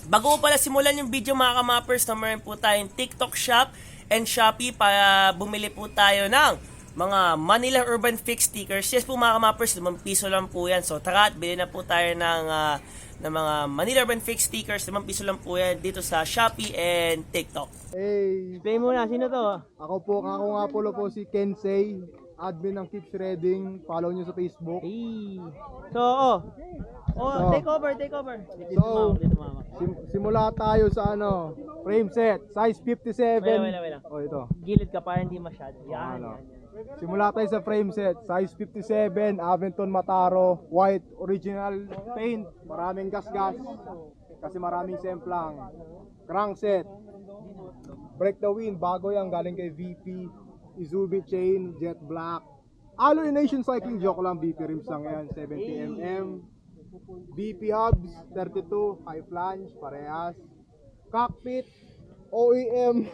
Bago pala simulan yung video mga kamappers, na meron po tayong TikTok shop and Shopee para bumili po tayo ng mga Manila Urban Fix stickers. Yes po mga kamappers, 5 piso lang po yan. So tara at bili na po tayo ng mga Manila Urban Fix stickers. 5 piso lang po yan dito sa Shopee and TikTok. Hey, Play muna, sino to? ako nga po si Kensei, admin ng Keep Shredding. Follow nyo sa Facebook. Hey. So, So, take over. So, simula tayo sa frame set, size 57. Wait. Oh, ito. Gilid ka para hindi masyado. Yan. Simula tayo sa frame set, size 57, Aventon Mataro, white, original paint, maraming gas-gas, kasi maraming semplang. Crankset, break the wind, bago yan, galing kay VP, Izubi chain, jet black. Alloy Nation Cycling, joke lang, BP rims lang yan, 70mm. BP hubs, 32, high flange, parehas. Cockpit, OEM,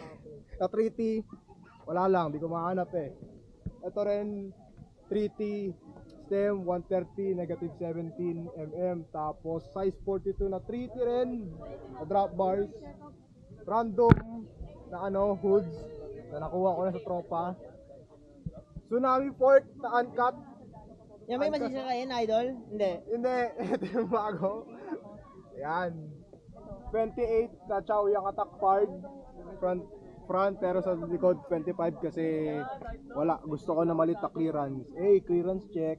na 3T, wala lang, di ko mahanap eh. Ito rin, 3T, stem, 130, negative 17mm. Tapos, size 42 na 3T rin, na drop bars. Random, na hoods, na nakuha ko na sa tropa. Tsunami fork, na uncut. Yan may masisirain, idol? Hindi. Hindi, ito yung bago. Ayan. 28 na chow yung attack part. Front pero sa likod 25 kasi wala. Gusto ko na malit na clearance. Clearance check.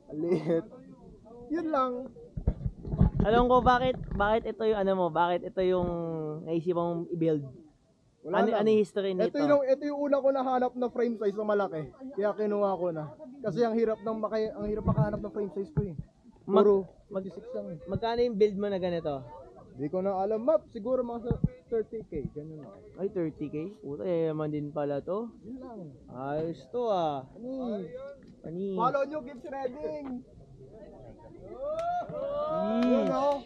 Alit. Yun lang. Alam ko bakit ito yung bakit ito yung naisip mong i-build. Ano yung history nito? Ito yung una ko nahanap na frame size na malaki. Kaya kinuha ko na. Kasi ang hirap makahanap ng frame size ko eh. Puro 26 lang eh. Magkano yung build mo na ganito? Hindi ko na alam, map. Siguro mga 30k. Ganun na. Ay, 30k? Puta, yaman din pala to. Yun lang. Ayos to ah. Ani? Follow nyo, Keep Shredding.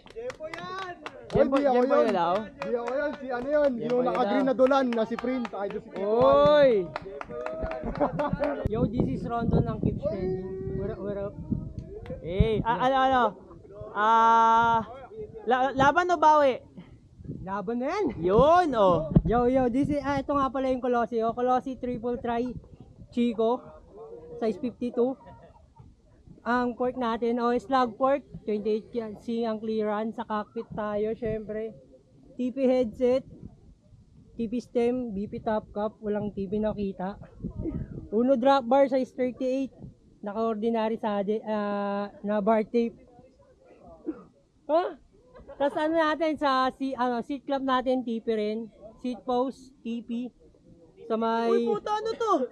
Jepo yan! Jempo yun daw? Di ako yun, si ano yun? Jepo Yung yun naka-green daw. na dulan na si Prince. Ay, si Oy! Yo, this is Rondo ng Keep Shredding. What up? Laban o bawi? Laban na yan! Yun, oh. Yo, this is, ito nga pala yung Colossi. Colossi Triple Tri Chico. Size 52. Ang port natin, slug port. 28 yan. Ang clearance. Sa cockpit tayo, syempre. TP headset. TP stem. BP top cap. Walang TP nakita. Uno drop bar, size 38. Naka-ordinary na bar tape. Tapos natin sa seat clamp natin, TP rin. Seat post, TP. Sa may... Uy, puta, ano to?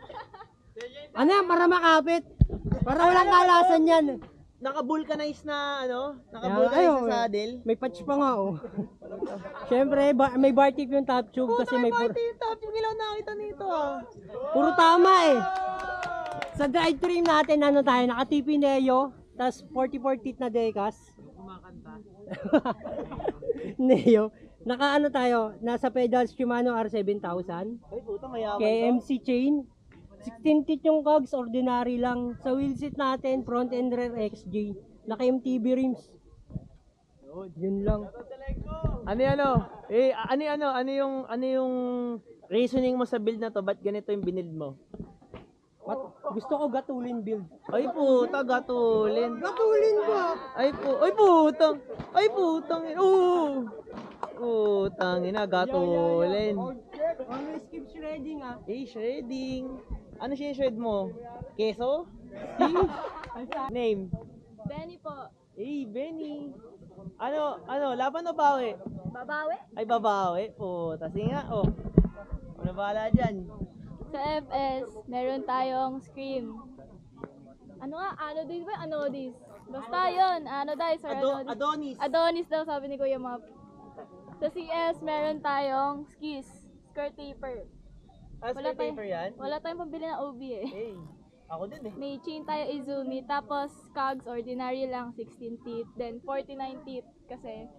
Ano yan, para makapit. Para walang kalasan yan. Naka-vulcanize na, Naka-vulcanize Naka-vulcanize na saddle. May patch pa nga, oh. Siyempre, may bar tip yung top tube kasi may... yung top yung ilaw nakita nito, ah. Puro tama, eh. Sa drive trim natin, tayo, naka-TP Neo, tas 44 teeth na decas. Kumakanta. Neo. Naka tayo, nasa pedals Shimano R7000. Ay, puta, mayaman KMC chain. 16 teeth yung cogs, ordinary lang. Sa wheelset natin, front and rear XJ. Naka MTB rims. Yun lang. Ano yung reasoning mo sa build na to? Ba't ganito yung binild mo? Gusto ko gatulin build. Ay, puta, gatulin. Gatulin ba? Ay, putang. Putang ina, gatulin. Always keep shredding, ah. Shredding. Ano shred mo? Keso? Name? Benny po. Benny. Laban o bawi? Babawi? Ay, babawi. Puta, sige nga, oh. Ano bahala dyan? Sa FS, meron tayong Scream. Ano nga? Anodis ba? Anodis. Basta yun. Anodis or Anodis. Adonis. Adonis daw sabi ni Kuya Map. Sa CS, meron tayong Skis. Skirt taper. Wala paper yan? Wala tayong pambili ng OB eh. Ako din eh. May chain tayo Izumi. Tapos cogs, ordinary lang, 16 teeth. Then 49 teeth. Kasi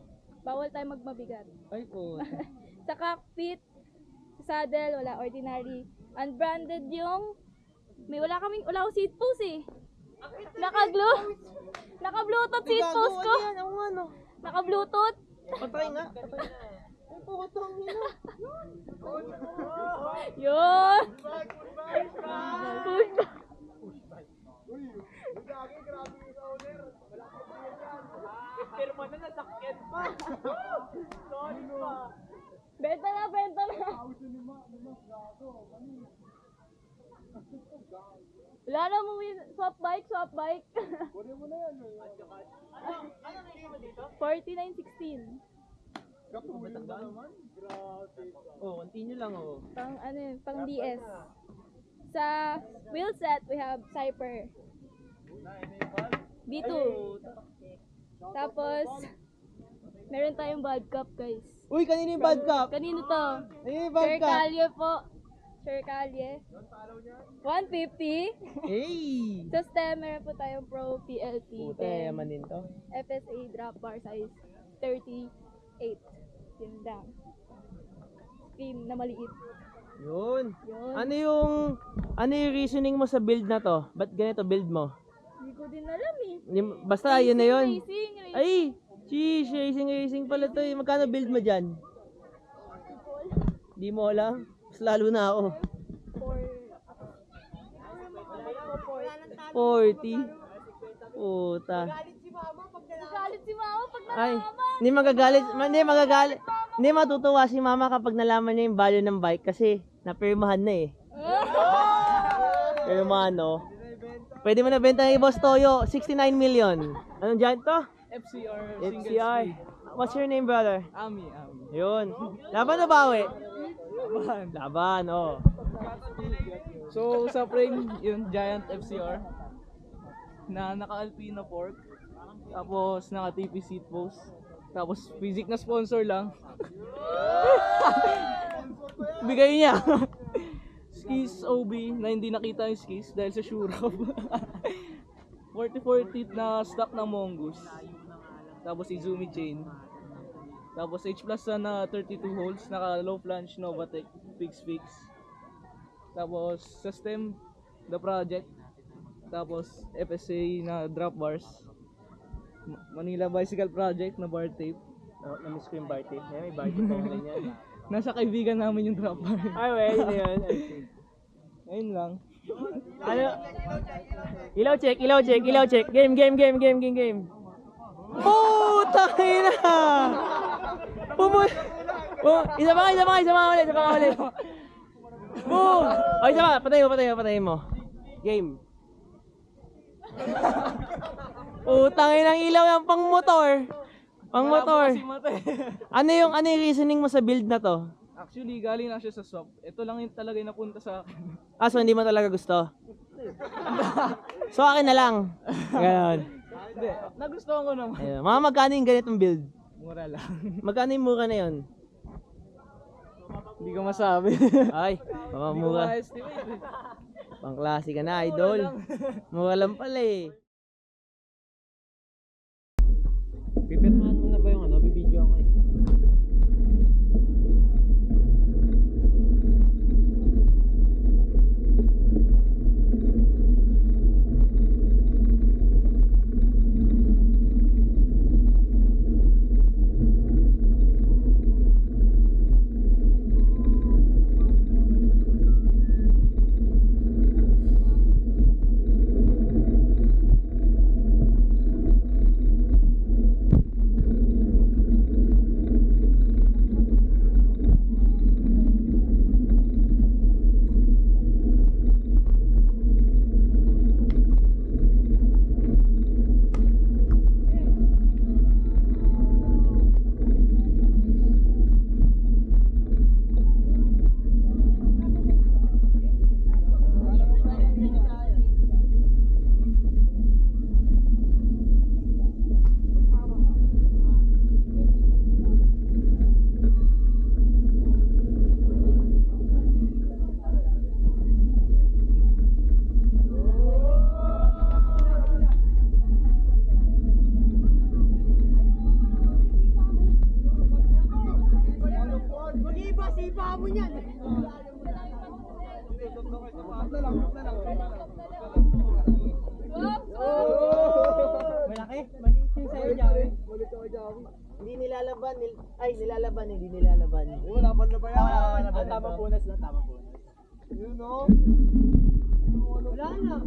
bawal tayo magmabigat. Ay, puta. Sa cockpit, sa saddle, wala, ordinary. Unbranded yung, wala akong seat post eh. Naka-Bluetooth seat post ko. Naka-Bluetooth. Patay nga. Yun! Pirma na nasakyan pa. Sorry pa. Benta na, benta na. Wala na mo swap bike, swap bike. Kunin mo na yan. 4916. Oh, continue lang oh. Pang ano yun, pang DS. Sa wheel set, we have Cyper. B2. Tapos, meron tayong bad cup, guys. Uy, kanina yung bad cup. Kanino to? Kanina yung bad Sir cup. Calye po. Sir Calye. 150. Hey! Sa stem, meron po tayong Pro PLT. Puta, yaman din to. FSA drop bar size 38. Yun lang. Screen na maliit. Yun. Yun. Ano yung reasoning mo sa build na to? Ba't ganito build mo? Hindi ko din alam eh. Basta yun na yun. Racing. Ay! Sheesh, racing pala to eh. Magkano build mo dyan? Di mo alam? Mas lalo na ako. 40. Puta. Galit si mama pag Ay, nalaman. hindi matutuwa si mama kapag nalaman niya yung value ng bike kasi napirmahan na eh. Pirmahan no. Pwede mo na benta ng Boss Toyo, 69 million. Anong dyan to? FCR. What's your name, brother? Ami. Yun. Laban na bawi? Laban, oh. So sa frame, yun, Giant FCR na naka-Alpina fork, tapos naka-TP seat post, tapos physic na sponsor lang. Bigay niya. Skis OB na hindi nakita yung skis dahil sa Shurab. 44 teeth na stock ng Mongoose. Tapos Izumi chain. Tapos H Plus na 32 holes, naka low flange Novatec fix. Tapos sa stem, The Project. Tapos FSA na drop bars. Manila Bicycle Project na bar tape. Oh, na-miss ko yung bar tape. May bar tape pa ganyan. Nasa kaibigan namin yung drop bar. Ay, well, yun. Ayun lang. Ano? Ilaw check. Game. Puta na! Isa pa ulit. Boom! O, isa pa. Patayin mo. Game. Putang ina ng ilaw yan, pang motor. Kasi mata eh. Ano yung reasoning mo sa build na to? Actually, galing na siya sa swap. Ito lang yung talaga yung napunta sa akin. So hindi mo talaga gusto? So akin na lang. Ganon. Hindi, nagustuhan ko naman. Ayun. Mga magkano yung ganitong build? Mura lang. Magkano yung mura na yun? Hindi ko masabi. Ay, Hindi ko mura. ma-estimate eh. Pang klase ka na, idol. Mura lang pala eh. Pipirmahan mo na ba yung bibidyo ako eh. Malaki? Maliit yung sa'yo, Jawi. Hindi nilalaban, nilalaban, hindi nilalaban. Laban na ba yan? Tamang punas na, tamang punas. Yun o. Wala na.